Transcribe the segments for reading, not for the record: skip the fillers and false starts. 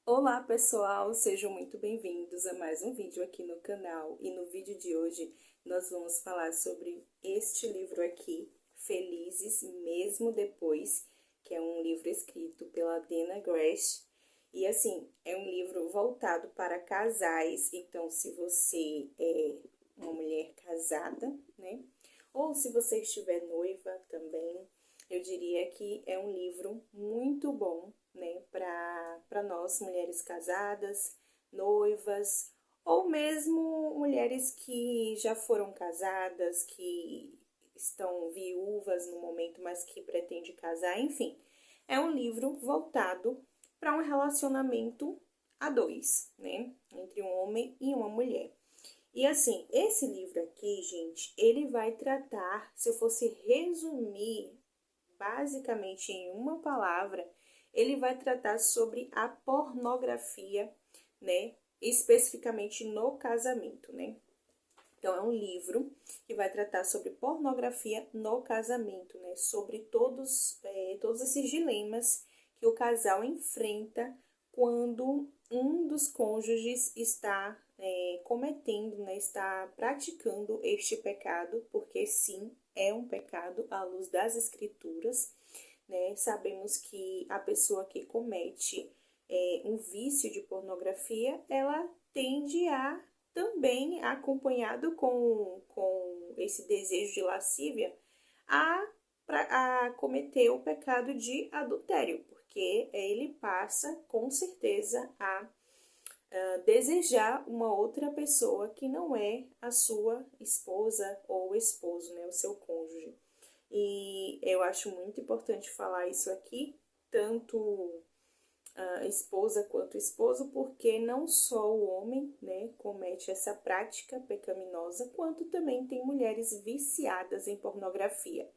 Olá pessoal, sejam muito bem-vindos a mais um vídeo aqui no canal. E no vídeo de hoje nós vamos falar sobre este livro aqui, Felizes Mesmo Depois, que é um livro escrito pela Dana Gresh. E assim, é um livro voltado para casais, então se você é uma mulher casada, né? Ou se você estiver noiva também, eu diria que é um livro muito bom, né, para nós mulheres casadas, noivas, ou mesmo mulheres que já foram casadas, que estão viúvas no momento, mas que pretende casar, enfim. É um livro voltado para um relacionamento a dois, né, entre um homem e uma mulher. E assim, esse livro aqui, gente, ele vai tratar, se eu fosse resumir basicamente em uma palavra, ele vai tratar sobre a pornografia, né? Especificamente no casamento, né? Então, é um livro que vai tratar sobre pornografia no casamento, né? Sobre todos esses dilemas que o casal enfrenta quando um dos cônjuges está cometendo, né? Está praticando este pecado, porque sim, é um pecado à luz das escrituras, né? Sabemos que a pessoa que comete um vício de pornografia, ela tende a também acompanhado com esse desejo de lascívia a, a cometer o pecado de adultério, porque ele passa com certeza a desejar uma outra pessoa que não é a sua esposa ou esposo, né, o seu cônjuge. E eu acho muito importante falar isso aqui, tanto a esposa quanto o esposo, porque não só o homem, né, comete essa prática pecaminosa, quanto também tem mulheres viciadas em pornografia.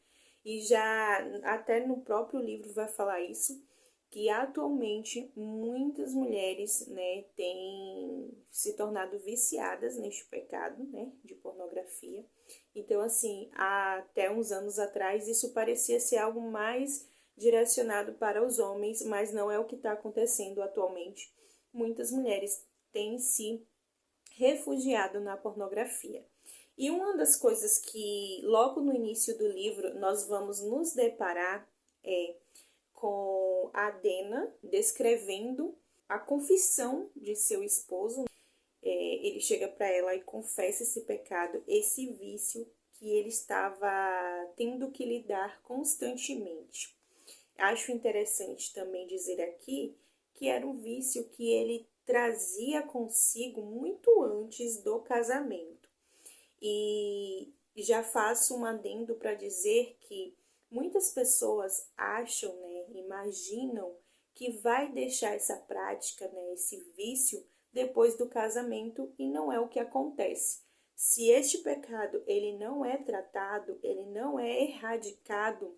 E já até no próprio livro vai falar isso, que atualmente muitas mulheres, né, têm se tornado viciadas neste pecado, né, de pornografia. Então, assim, até uns anos atrás, isso parecia ser algo mais direcionado para os homens, mas não é o que está acontecendo atualmente. Muitas mulheres têm se refugiado na pornografia. E uma das coisas que logo no início do livro nós vamos nos deparar é com a Dena descrevendo a confissão de seu esposo. Ele chega para ela e confessa esse pecado, esse vício que ele estava tendo que lidar constantemente. Acho interessante também dizer aqui que era um vício que ele trazia consigo muito antes do casamento. E já faço um adendo para dizer que muitas pessoas acham, né, imaginam que vai deixar essa prática, né, esse vício depois do casamento, e não é o que acontece. Se este pecado ele não é tratado, ele não é erradicado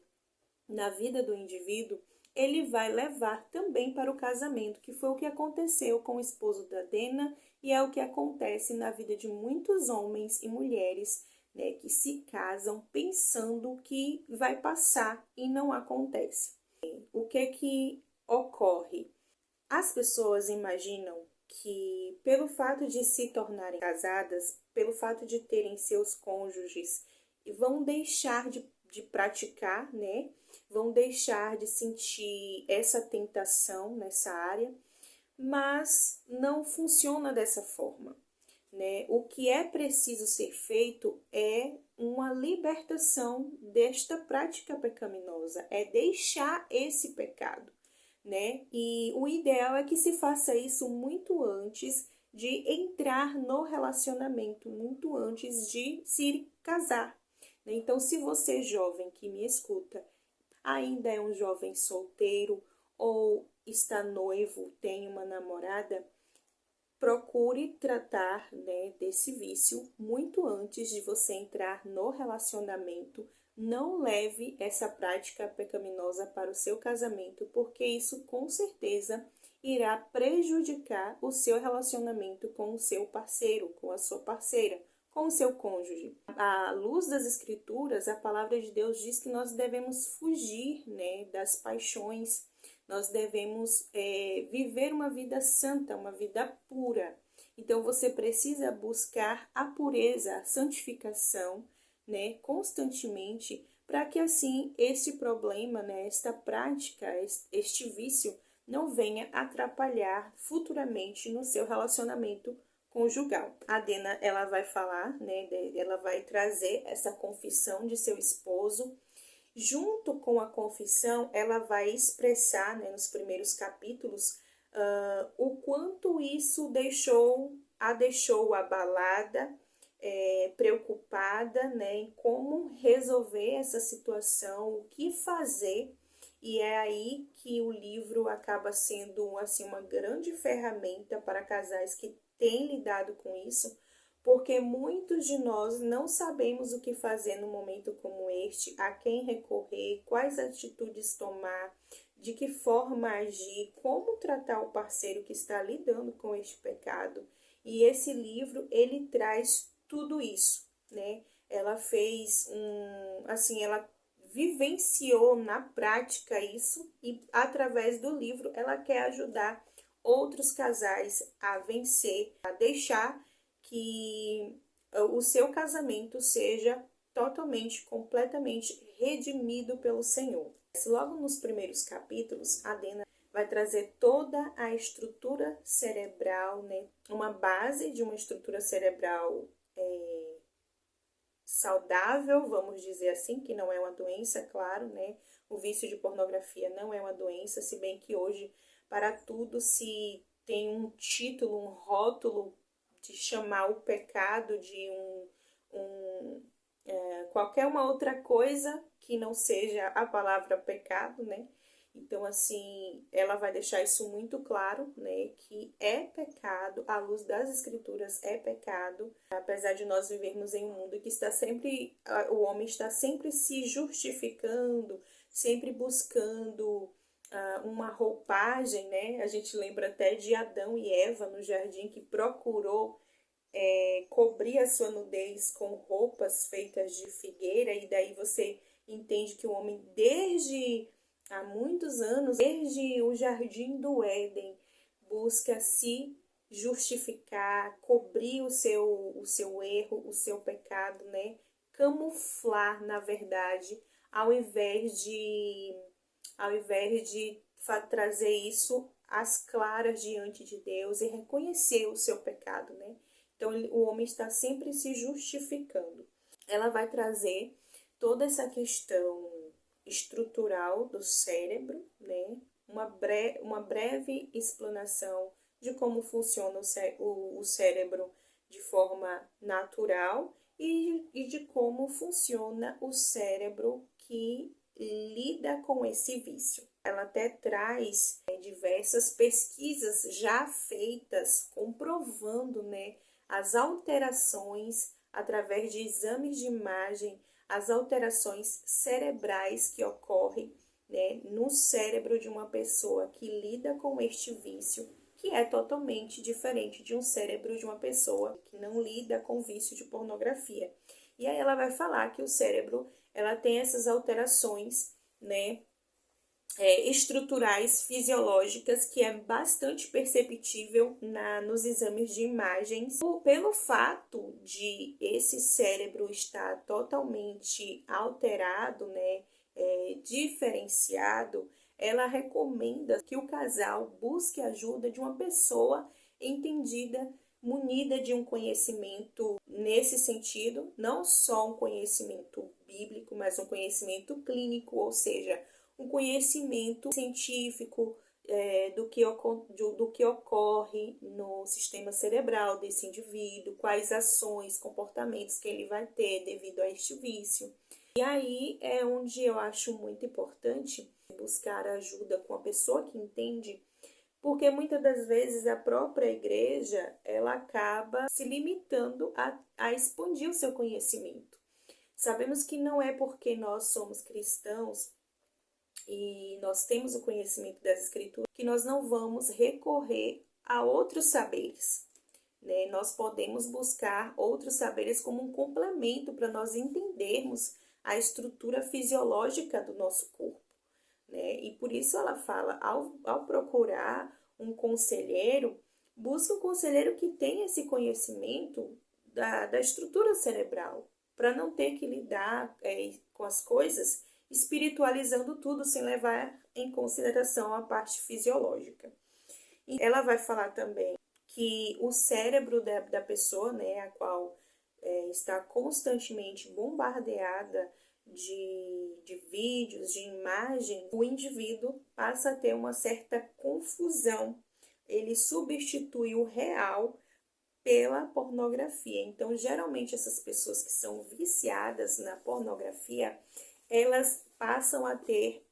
na vida do indivíduo, ele vai levar também para o casamento, que foi o que aconteceu com o esposo da Dena e é o que acontece na vida de muitos homens e mulheres, né, que se casam pensando que vai passar e não acontece. O que ocorre? As pessoas imaginam que pelo fato de se tornarem casadas, pelo fato de terem seus cônjuges, vão deixar de praticar, né? Vão deixar de sentir essa tentação nessa área, mas não funciona dessa forma, né? O que é preciso ser feito é uma libertação desta prática pecaminosa, é deixar esse pecado, né? E o ideal é que se faça isso muito antes de entrar no relacionamento, muito antes de se casar. Né? Então, se você jovem que me escuta ainda é um jovem solteiro ou está noivo, tem uma namorada, procure tratar, né, desse vício muito antes de você entrar no relacionamento. Não leve essa prática pecaminosa para o seu casamento, porque isso com certeza irá prejudicar o seu relacionamento com o seu parceiro, com a sua parceira, com o seu cônjuge. À luz das escrituras, a palavra de Deus diz que nós devemos fugir, né, das paixões, nós devemos viver uma vida santa, uma vida pura. Então, você precisa buscar a pureza, a santificação, né, constantemente, para que assim este problema, né, esta prática, este vício, não venha atrapalhar futuramente no seu relacionamento conjugal. A Dena, ela vai falar, né, ela vai trazer essa confissão de seu esposo. Junto com a confissão, ela vai expressar, né, nos primeiros capítulos, o quanto isso a deixou abalada, preocupada, né, em como resolver essa situação, o que fazer. E é aí que o livro acaba sendo assim uma grande ferramenta para casais que têm lidado com isso, porque muitos de nós não sabemos o que fazer num momento como este, a quem recorrer, quais atitudes tomar, de que forma agir, como tratar o parceiro que está lidando com este pecado. E esse livro, ele traz tudo isso, né? Ela fez ela vivenciou na prática isso e através do livro ela quer ajudar outros casais a vencer, a deixar que o seu casamento seja totalmente, completamente redimido pelo Senhor. Logo nos primeiros capítulos, a Dena vai trazer toda a estrutura cerebral, né? Uma base de uma estrutura cerebral saudável, vamos dizer assim, que não é uma doença, claro, né? O vício de pornografia não é uma doença, se bem que hoje, para tudo, se tem um título, um rótulo de chamar o pecado de qualquer uma outra coisa que não seja a palavra pecado, né? Então, assim, ela vai deixar isso muito claro, né? Que é pecado, à luz das escrituras é pecado, apesar de nós vivermos em um mundo que está sempre, o homem está sempre se justificando, sempre buscando uma roupagem, né? A gente lembra até de Adão e Eva no jardim que procurou cobrir a sua nudez com roupas feitas de figueira, e daí você entende que o homem, desde há muitos anos, desde o jardim do Éden, busca se justificar, cobrir o seu erro, o seu pecado, né? Camuflar, na verdade, ao invés de trazer isso às claras diante de Deus e reconhecer o seu pecado, né? Então, o homem está sempre se justificando. Ela vai trazer toda essa questão estrutural do cérebro, né? Uma breve explanação de como funciona o cérebro de forma natural e de como funciona o cérebro que lida com esse vício. Ela até traz diversas pesquisas já feitas comprovando, né, as alterações através de exames de imagem, as alterações cerebrais que ocorrem, né, no cérebro de uma pessoa que lida com este vício, que é totalmente diferente de um cérebro de uma pessoa que não lida com vício de pornografia. E aí ela vai falar que o cérebro, ela tem essas alterações, né, estruturais, fisiológicas, que é bastante perceptível nos exames de imagens. Pelo fato de esse cérebro estar totalmente alterado, né, diferenciado, ela recomenda que o casal busque a ajuda de uma pessoa entendida, munida de um conhecimento nesse sentido, não só um conhecimento bíblico, mas um conhecimento clínico, ou seja, um conhecimento científico do que ocorre no sistema cerebral desse indivíduo, quais ações, comportamentos que ele vai ter devido a este vício. E aí é onde eu acho muito importante buscar ajuda com a pessoa que entende, porque muitas das vezes a própria igreja ela acaba se limitando a expandir o seu conhecimento. Sabemos que não é porque nós somos cristãos e nós temos o conhecimento das escrituras que nós não vamos recorrer a outros saberes, né? Nós podemos buscar outros saberes como um complemento para nós entendermos a estrutura fisiológica do nosso corpo, né? E por isso ela fala, ao procurar um conselheiro, busca um conselheiro que tenha esse conhecimento da estrutura cerebral, para não ter que lidar com as coisas espiritualizando tudo sem levar em consideração a parte fisiológica. E ela vai falar também que o cérebro da pessoa, né, a qual está constantemente bombardeada de vídeos, de imagens, o indivíduo passa a ter uma certa confusão. Ele substitui o real pela pornografia. Então, geralmente, essas pessoas que são viciadas na pornografia, elas passam a ter,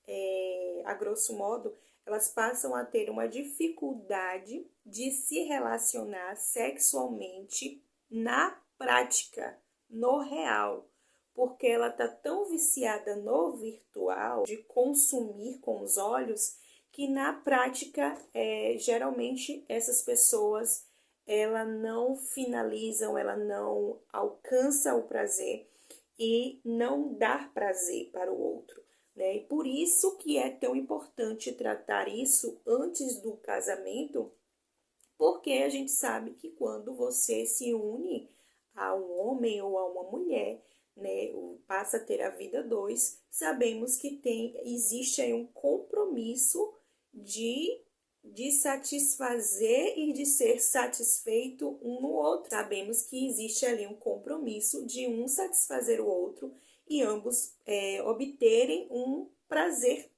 a grosso modo, elas passam a ter uma dificuldade de se relacionar sexualmente na prática, no real, porque ela está tão viciada no virtual, de consumir com os olhos, que na prática, geralmente, essas pessoas ela não finalizam, ela não alcança o prazer e não dá prazer para o outro, né? E por isso que é tão importante tratar isso antes do casamento, porque a gente sabe que quando você se une a um homem ou a uma mulher, né, passa a ter a vida dois, sabemos que existe aí um compromisso de satisfazer e de ser satisfeito um no outro. Sabemos que existe ali um compromisso de um satisfazer o outro e ambos obterem um prazer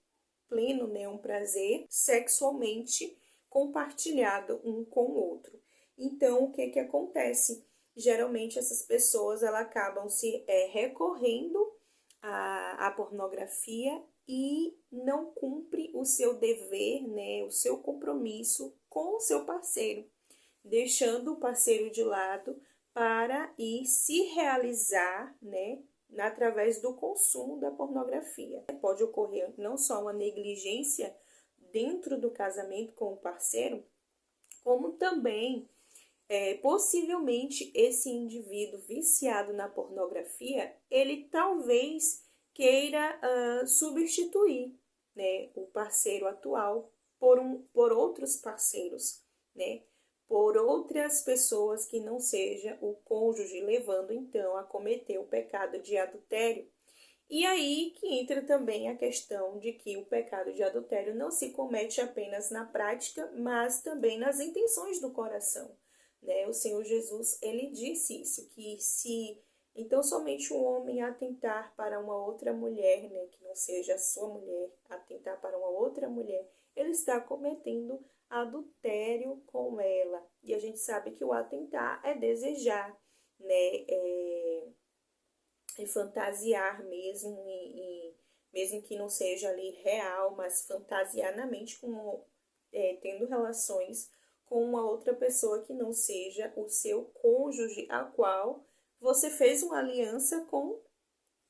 pleno, né, um prazer sexualmente compartilhado um com o outro. Então, o que acontece? Geralmente essas pessoas elas acabam se recorrendo à pornografia e não cumpre o seu dever, né, o seu compromisso com o seu parceiro, deixando o parceiro de lado para ir se realizar, né, através do consumo da pornografia. Pode ocorrer não só uma negligência dentro do casamento com o parceiro, como também possivelmente esse indivíduo viciado na pornografia, ele talvez queira substituir, né, o parceiro atual por outros parceiros, né, por outras pessoas que não seja o cônjuge, levando então a cometer o pecado de adultério. E aí que entra também a questão de que o pecado de adultério não se comete apenas na prática, mas também nas intenções do coração, né? O Senhor Jesus, ele disse isso, que se então somente um homem atentar para uma outra mulher, né, que não seja a sua mulher, atentar para uma outra mulher, ele está cometendo adultério com ela. E a gente sabe que o atentar é desejar, né, fantasiar mesmo, mesmo que não seja ali real, mas fantasiar na mente tendo relações com uma outra pessoa que não seja o seu cônjuge, a qual você fez uma aliança com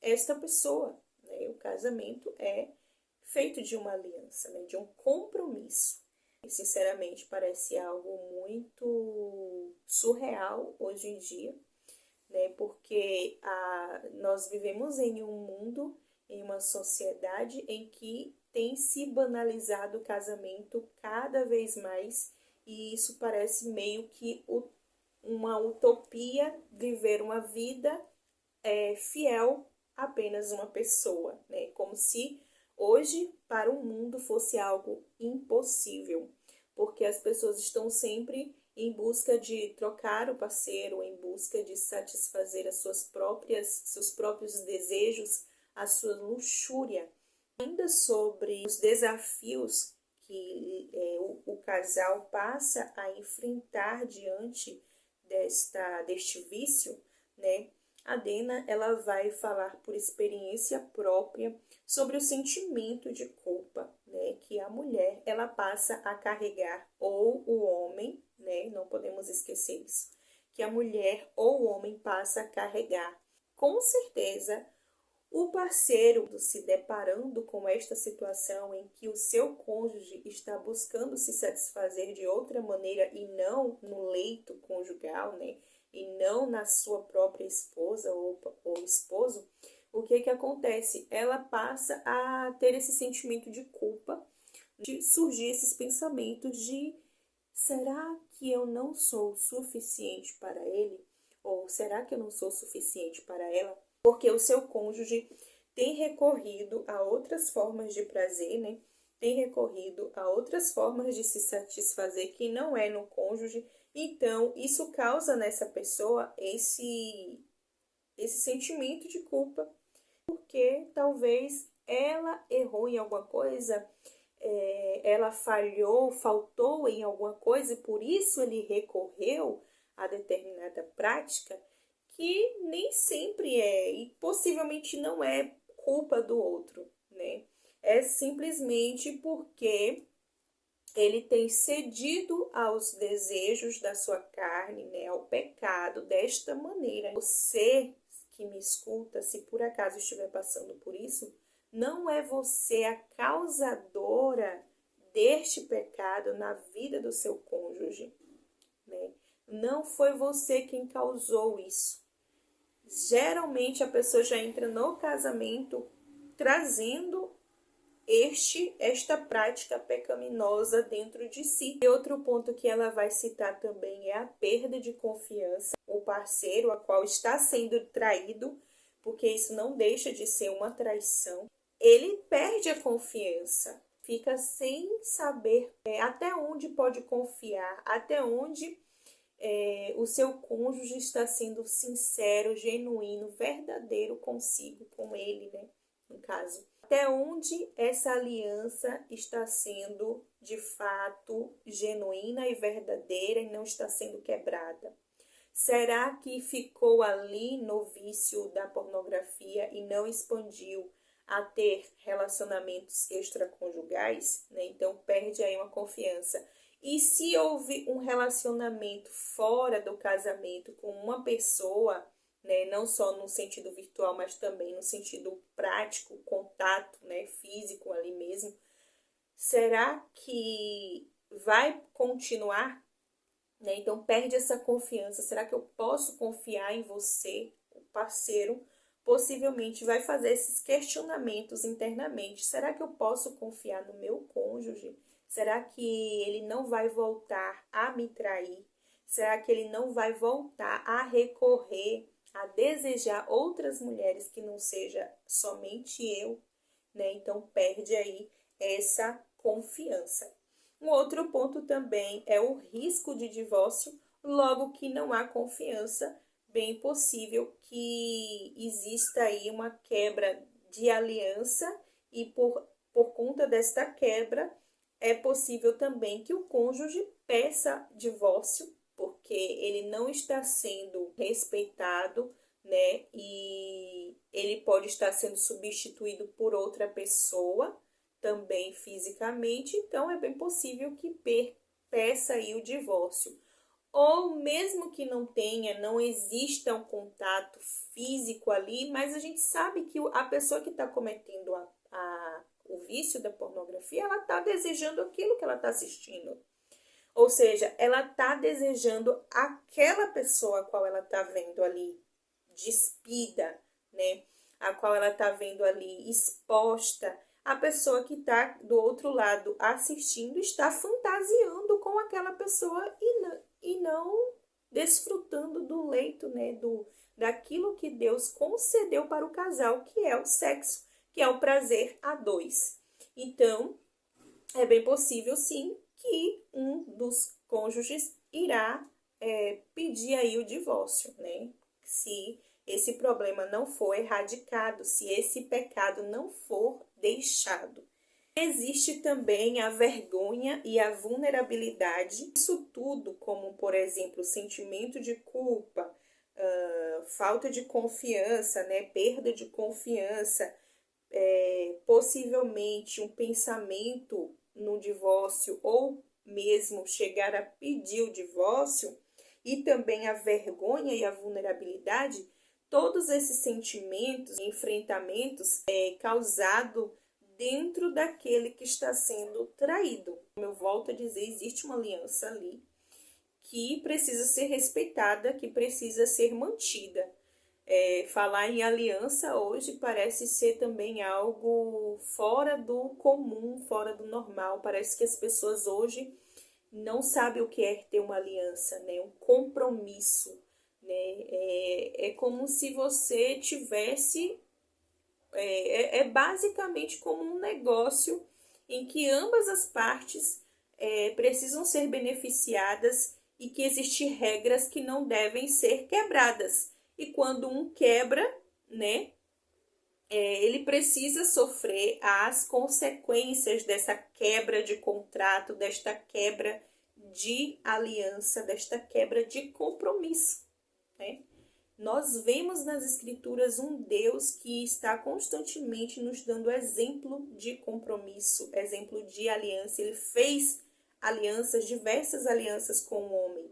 esta pessoa, né? O casamento é feito de uma aliança, né? De um compromisso. E, sinceramente, parece algo muito surreal hoje em dia, né? Porque nós vivemos em um mundo, em uma sociedade em que tem se banalizado o casamento cada vez mais, e isso parece meio que uma utopia, viver uma vida fiel a apenas uma pessoa, né? Como se hoje para o mundo fosse algo impossível, porque as pessoas estão sempre em busca de trocar o parceiro, em busca de satisfazer seus próprios desejos, a sua luxúria. Ainda sobre os desafios que o casal passa a enfrentar diante deste vício, né? A Dena, ela vai falar por experiência própria sobre o sentimento de culpa, né, que a mulher ela passa a carregar, ou o homem, né, não podemos esquecer isso, que a mulher ou o homem passa a carregar. Com certeza, o parceiro se deparando com esta situação em que o seu cônjuge está buscando se satisfazer de outra maneira e não no leito conjugal, né, e não na sua própria esposa ou esposo, o que que acontece? Ela passa a ter esse sentimento de culpa, de surgir esses pensamentos de: será que eu não sou suficiente para ele? Ou será que eu não sou suficiente para ela? Porque o seu cônjuge tem recorrido a outras formas de prazer, né? Tem recorrido a outras formas de se satisfazer que não é no cônjuge. Então, isso causa nessa pessoa esse sentimento de culpa, porque talvez ela errou em alguma coisa, ela falhou, faltou em alguma coisa, e por isso ele recorreu a determinada prática que nem sempre é, e possivelmente não é culpa do outro, né? É simplesmente porque ele tem cedido aos desejos da sua carne, né, ao pecado, desta maneira. Você que me escuta, se por acaso estiver passando por isso, não é você a causadora deste pecado na vida do seu cônjuge, né? Não foi você quem causou isso. Geralmente a pessoa já entra no casamento trazendo esta prática pecaminosa dentro de si. E outro ponto que ela vai citar também é a perda de confiança. O parceiro a qual está sendo traído, porque isso não deixa de ser uma traição, ele perde a confiança, fica sem saber até onde pode confiar, até onde o seu cônjuge está sendo sincero, genuíno, verdadeiro consigo, com ele, né? No caso. Até onde essa aliança está sendo de fato genuína e verdadeira e não está sendo quebrada? Será que ficou ali no vício da pornografia e não expandiu a ter relacionamentos extraconjugais, né? Então perde aí uma confiança. E se houve um relacionamento fora do casamento com uma pessoa, né, não só no sentido virtual, mas também no sentido prático, contato, né, físico ali mesmo, será que vai continuar? Né? Então perde essa confiança. Será que eu posso confiar em você, o parceiro? Possivelmente vai fazer esses questionamentos internamente. Será que eu posso confiar no meu cônjuge? Será que ele não vai voltar a me trair? Será que ele não vai voltar a recorrer, a desejar outras mulheres que não seja somente eu? Né? Então perde aí essa confiança. Um outro ponto também é o risco de divórcio, logo que não há confiança, bem possível que exista aí uma quebra de aliança e por conta desta quebra é possível também que o cônjuge peça divórcio, porque ele não está sendo respeitado, né? E ele pode estar sendo substituído por outra pessoa, também fisicamente, então é bem possível que peça aí o divórcio. Ou mesmo que não tenha, não exista um contato físico ali, mas a gente sabe que a pessoa que está cometendo o vício da pornografia, ela está desejando aquilo que ela está assistindo. Ou seja, ela está desejando aquela pessoa a qual ela está vendo ali despida, né? A qual ela está vendo ali exposta. A pessoa que está do outro lado assistindo está fantasiando com aquela pessoa e não desfrutando do leito, né? Daquilo que Deus concedeu para o casal, que é o sexo, que é o prazer a dois. Então, é bem possível, sim, que um dos cônjuges irá pedir aí o divórcio, né? Se esse problema não for erradicado, se esse pecado não for deixado. Existe também a vergonha e a vulnerabilidade. Isso tudo, como, por exemplo, sentimento de culpa, falta de confiança, né? Perda de confiança, possivelmente um pensamento no divórcio ou mesmo chegar a pedir o divórcio, e também a vergonha e a vulnerabilidade, todos esses sentimentos e enfrentamentos causados dentro daquele que está sendo traído. Como eu volto a dizer, existe uma aliança ali que precisa ser respeitada, que precisa ser mantida. Falar em aliança hoje parece ser também algo fora do comum, fora do normal. Parece que as pessoas hoje não sabem o que é ter uma aliança, né? Um compromisso, né? É como se você tivesse... É basicamente como um negócio em que ambas as partes precisam ser beneficiadas e que existem regras que não devem ser quebradas. E quando um quebra, né, ele precisa sofrer as consequências dessa quebra de contrato, desta quebra de aliança, desta quebra de compromisso, né? Nós vemos nas Escrituras um Deus que está constantemente nos dando exemplo de compromisso, exemplo de aliança. Ele fez alianças, diversas alianças com o homem.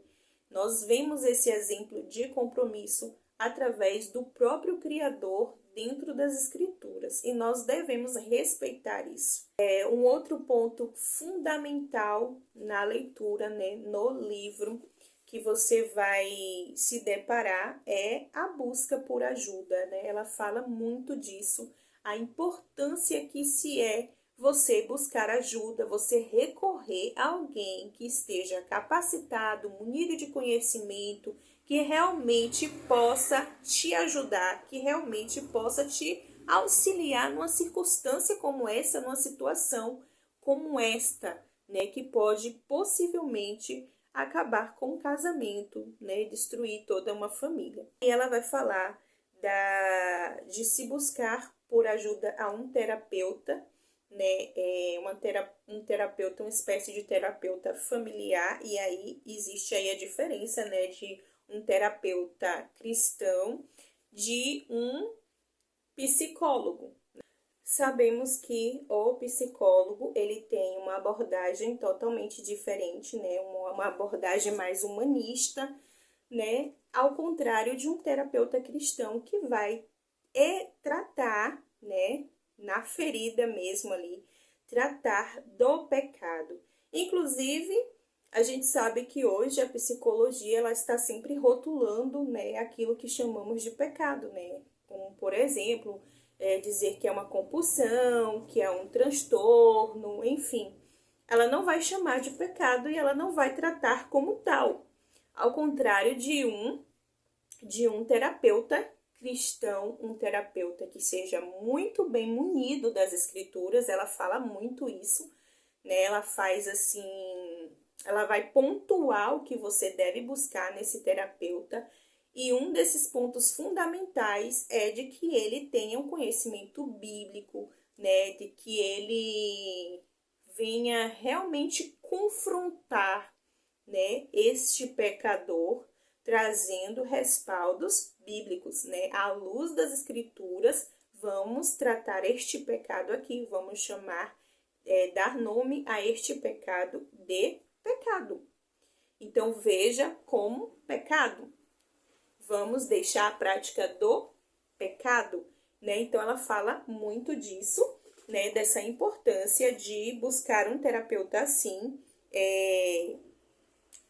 Nós vemos esse exemplo de compromisso através do próprio Criador dentro das Escrituras e nós devemos respeitar isso. Um outro ponto fundamental na leitura, né, no livro, que você vai se deparar é a busca por ajuda, né? Ela fala muito disso, a importância que se é você buscar ajuda, você recorrer a alguém que esteja capacitado, munido de conhecimento, que realmente possa te ajudar, que realmente possa te auxiliar numa circunstância como essa, numa situação como esta, né? Que pode possivelmente acabar com o casamento, né, e destruir toda uma família. E ela vai falar de se buscar por ajuda a um terapeuta, né, um terapeuta, uma espécie de terapeuta familiar, e aí existe aí a diferença, né, de um terapeuta cristão de um psicólogo. Sabemos que o psicólogo ele tem uma abordagem totalmente diferente, né? Uma abordagem mais humanista, né? Ao contrário de um terapeuta cristão que vai tratar, né? Na ferida mesmo ali, tratar do pecado. Inclusive, a gente sabe que hoje a psicologia ela está sempre rotulando, né? Aquilo que chamamos de pecado, né? Como, por exemplo, dizer que é uma compulsão, que é um transtorno, enfim. Ela não vai chamar de pecado e ela não vai tratar como tal. Ao contrário de um terapeuta cristão, um terapeuta que seja muito bem munido das escrituras, ela fala muito isso, né? Ela faz assim, ela vai pontuar o que você deve buscar nesse terapeuta. E um desses pontos fundamentais é de que ele tenha um conhecimento bíblico, né? De que ele venha realmente confrontar, né, este pecador, trazendo respaldos bíblicos, né? À luz das escrituras, vamos tratar este pecado aqui, vamos chamar, dar nome a este pecado de pecado. Então, veja como pecado. Vamos deixar a prática do pecado, né? Então, ela fala muito disso, né? Dessa importância de buscar um terapeuta assim.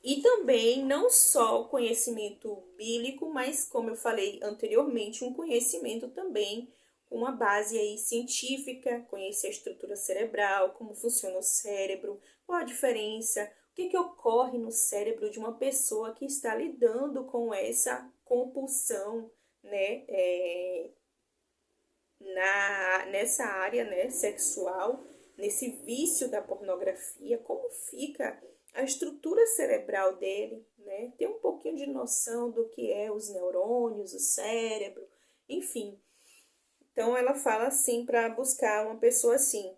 E também não só o conhecimento bíblico, mas, como eu falei anteriormente, um conhecimento também com uma base aí científica, conhecer a estrutura cerebral, como funciona o cérebro, qual a diferença, o que ocorre no cérebro de uma pessoa que está lidando com essa compulsão, né, nessa área, né, sexual, nesse vício da pornografia, como fica a estrutura cerebral dele, né? Ter um pouquinho de noção do que é os neurônios, o cérebro, enfim. Então ela fala assim para buscar uma pessoa assim.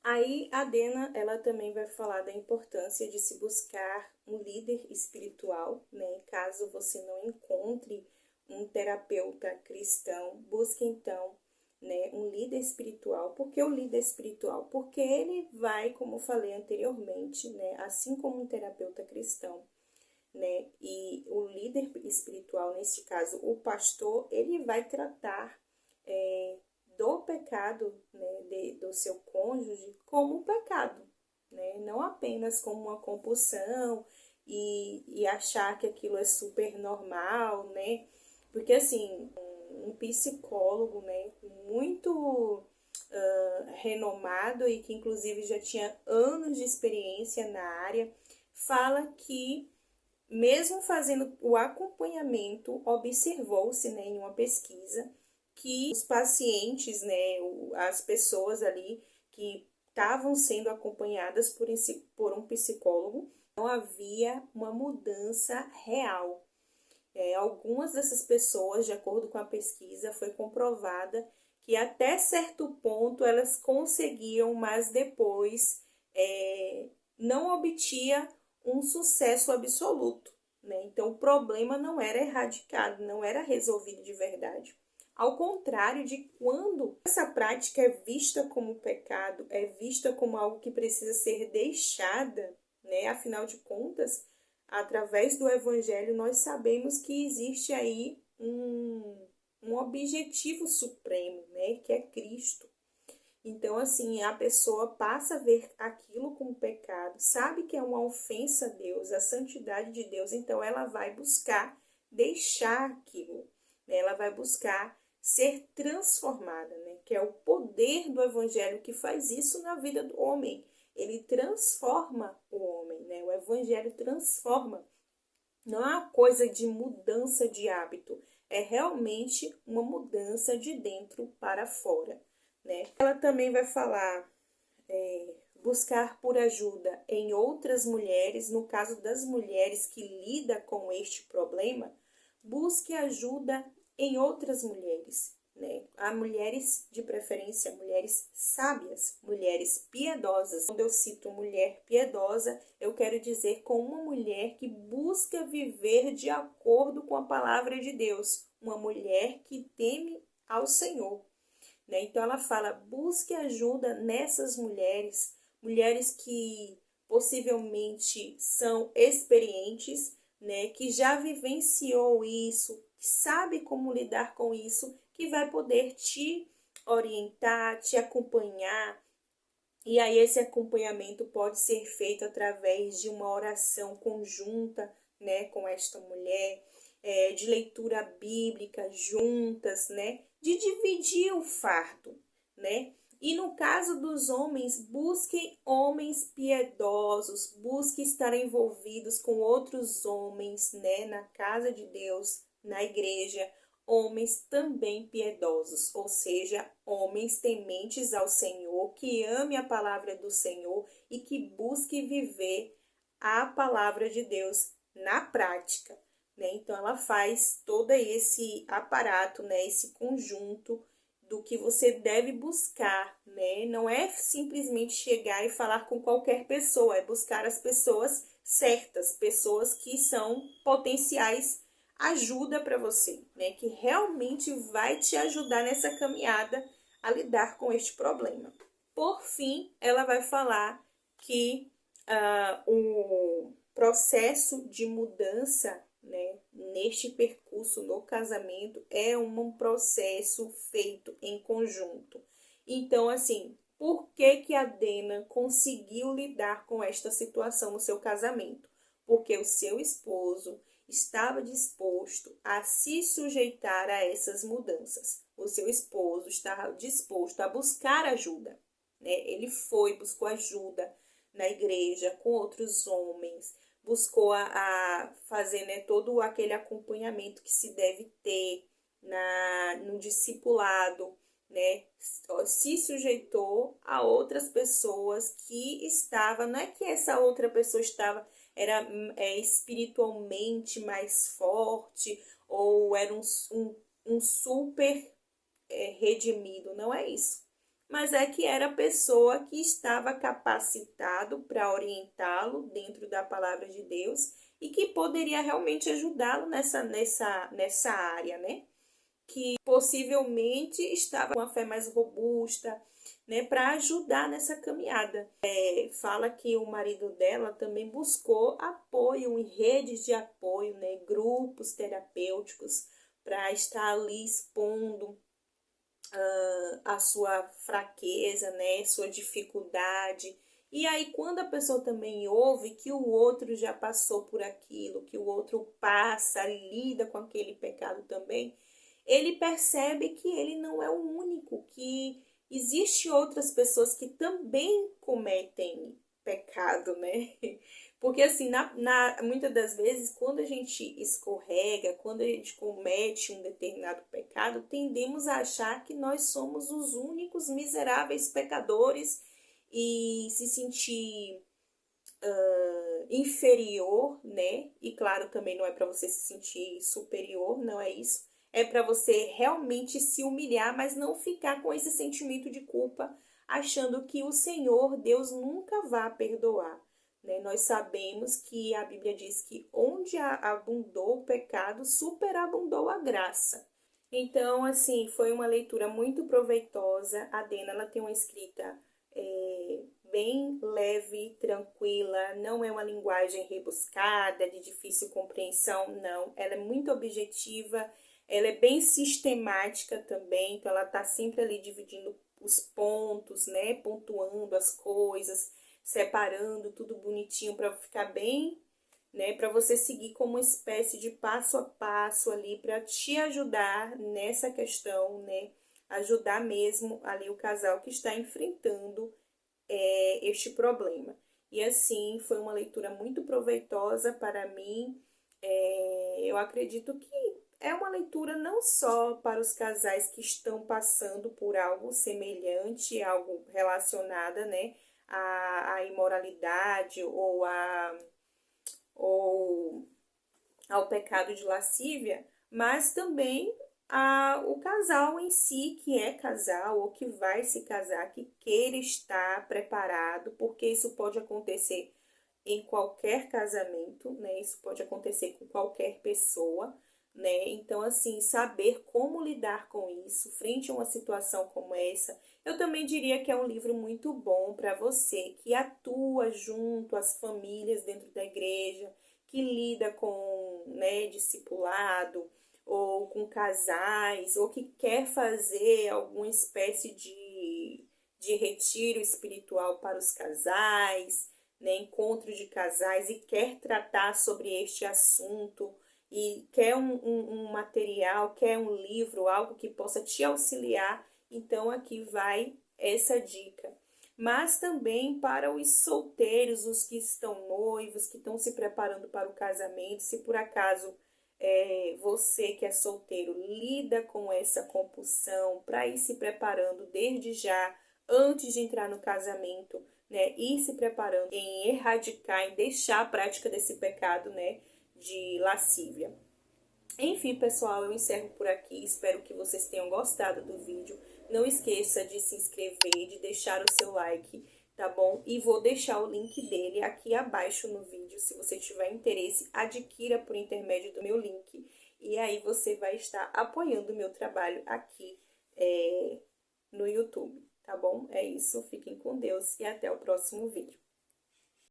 Aí a Dena, ela também vai falar da importância de se buscar um líder espiritual, né? Caso você não encontre um terapeuta cristão, busque então, né, um líder espiritual. Por que o líder espiritual? Porque ele vai, como eu falei anteriormente, né, assim como um terapeuta cristão, né, e o líder espiritual, neste caso o pastor, ele vai tratar do pecado, né, do seu cônjuge como um pecado, né, não apenas como uma compulsão e achar que aquilo é super normal, né, porque assim, um psicólogo, né, muito renomado e que inclusive já tinha anos de experiência na área, fala que mesmo fazendo o acompanhamento, observou-se, né, em uma pesquisa que os pacientes, né, as pessoas ali que estavam sendo acompanhadas por um psicólogo, não havia uma mudança real. Algumas dessas pessoas, de acordo com a pesquisa, foi comprovada que até certo ponto elas conseguiam, mas depois não obtinha um sucesso absoluto, né? Então o problema não era erradicado, não era resolvido de verdade. Ao contrário de quando essa prática é vista como pecado, é vista como algo que precisa ser deixada, né? Afinal de contas, através do Evangelho, nós sabemos que existe aí um objetivo supremo, né? Que é Cristo. Então, assim, a pessoa passa a ver aquilo como pecado, sabe que é uma ofensa a Deus, a santidade de Deus, então ela vai buscar deixar aquilo, né? Ela vai buscar ser transformada, né? Que é o poder do Evangelho que faz isso na vida do homem. Ele transforma o homem, né? O Evangelho transforma. Não é uma coisa de mudança de hábito, é realmente uma mudança de dentro para fora, né? Ela também vai falar buscar por ajuda em outras mulheres, no caso das mulheres que lidam com este problema, busque ajuda em outras mulheres, né? Há mulheres, de preferência, mulheres sábias, mulheres piedosas. Quando eu cito mulher piedosa, eu quero dizer com uma mulher que busca viver de acordo com a palavra de Deus, uma mulher que teme ao Senhor, né? Então ela fala, busque ajuda nessas mulheres, mulheres que possivelmente são experientes, né? Que já vivenciou isso, que sabe como lidar com isso, que vai poder te orientar, te acompanhar. E aí esse acompanhamento pode ser feito através de uma oração conjunta, né, com esta mulher, de leitura bíblica juntas, né, de dividir o fardo, né. E no caso dos homens, busquem homens piedosos, busquem estar envolvidos com outros homens, né, na casa de Deus, na igreja, homens também piedosos, ou seja, homens tementes ao Senhor, que ame a palavra do Senhor e que busque viver a palavra de Deus na prática, né? Então ela faz todo esse aparato, né, esse conjunto do que você deve buscar, né? Não é simplesmente chegar e falar com qualquer pessoa, é buscar as pessoas certas, pessoas que são potenciais ajuda para você, né? Que realmente vai te ajudar nessa caminhada a lidar com este problema. Por fim, ela vai falar que o processo de mudança, né, neste percurso no casamento é um processo feito em conjunto. Então, assim, por que a Dena conseguiu lidar com esta situação no seu casamento? Porque o seu esposo estava disposto a se sujeitar a essas mudanças. O seu esposo estava disposto a buscar ajuda, né? Ele buscou ajuda na igreja com outros homens, buscou a fazer, né, todo aquele acompanhamento que se deve ter no discipulado, né? Se sujeitou a outras pessoas que estavam, não é que essa outra pessoa era espiritualmente mais forte ou era um super redimido, não é isso. Mas é que era a pessoa que estava capacitado para orientá-lo dentro da palavra de Deus e que poderia realmente ajudá-lo nessa área, né? Que possivelmente estava com uma fé mais robusta, né, para ajudar nessa caminhada. Fala que o marido dela também buscou apoio em redes de apoio, né, grupos terapêuticos, para estar ali expondo a sua fraqueza, né, sua dificuldade. E aí, quando a pessoa também ouve que o outro já passou por aquilo, que o outro passa, lida com aquele pecado também, ele percebe que ele não é o único, que existe outras pessoas que também cometem pecado, né? Porque assim, muitas das vezes, quando a gente escorrega, quando a gente comete um determinado pecado, tendemos a achar que nós somos os únicos miseráveis pecadores e se sentir inferior, né? E claro, também não é para você se sentir superior, não é isso. É para você realmente se humilhar, mas não ficar com esse sentimento de culpa, achando que o Senhor, Deus, nunca vai perdoar. Né? Nós sabemos que a Bíblia diz que onde abundou o pecado, superabundou a graça. Então, assim, foi uma leitura muito proveitosa. A Dena, ela tem uma escrita bem leve, tranquila, não é uma linguagem rebuscada, de difícil compreensão, não. Ela é muito objetiva, ela é bem sistemática também, então ela está sempre ali dividindo os pontos, né, pontuando as coisas, separando tudo bonitinho para ficar bem, né, para você seguir como uma espécie de passo a passo ali para te ajudar nessa questão, né, ajudar mesmo ali o casal que está enfrentando este problema. E assim, foi uma leitura muito proveitosa para mim. Eu acredito que é uma leitura não só para os casais que estão passando por algo semelhante, algo relacionado, né, à imoralidade ou ao pecado de lascívia, mas também o casal em si, que é casal ou que vai se casar, que queira estar preparado, porque isso pode acontecer em qualquer casamento, né? Isso pode acontecer com qualquer pessoa, né? Então, assim, saber como lidar com isso frente a uma situação como essa, eu também diria que é um livro muito bom para você que atua junto às famílias dentro da igreja, que lida com, né, discipulado, ou com casais, ou que quer fazer alguma espécie de retiro espiritual para os casais, né, encontro de casais, e quer tratar sobre este assunto, e quer um material, quer um livro, algo que possa te auxiliar, então aqui vai essa dica. Mas também para os solteiros, os que estão noivos, que estão se preparando para o casamento, se por acaso você que é solteiro lida com essa compulsão, para ir se preparando desde já, antes de entrar no casamento, né, ir se preparando em erradicar, em deixar a prática desse pecado, né, de lascívia. Enfim, pessoal, eu encerro por aqui. Espero que vocês tenham gostado do vídeo. Não esqueça de se inscrever, de deixar o seu like, tá bom? E vou deixar o link dele aqui abaixo no vídeo. Se você tiver interesse, adquira por intermédio do meu link. E aí você vai estar apoiando o meu trabalho aqui no YouTube, tá bom? É isso, fiquem com Deus e até o próximo vídeo.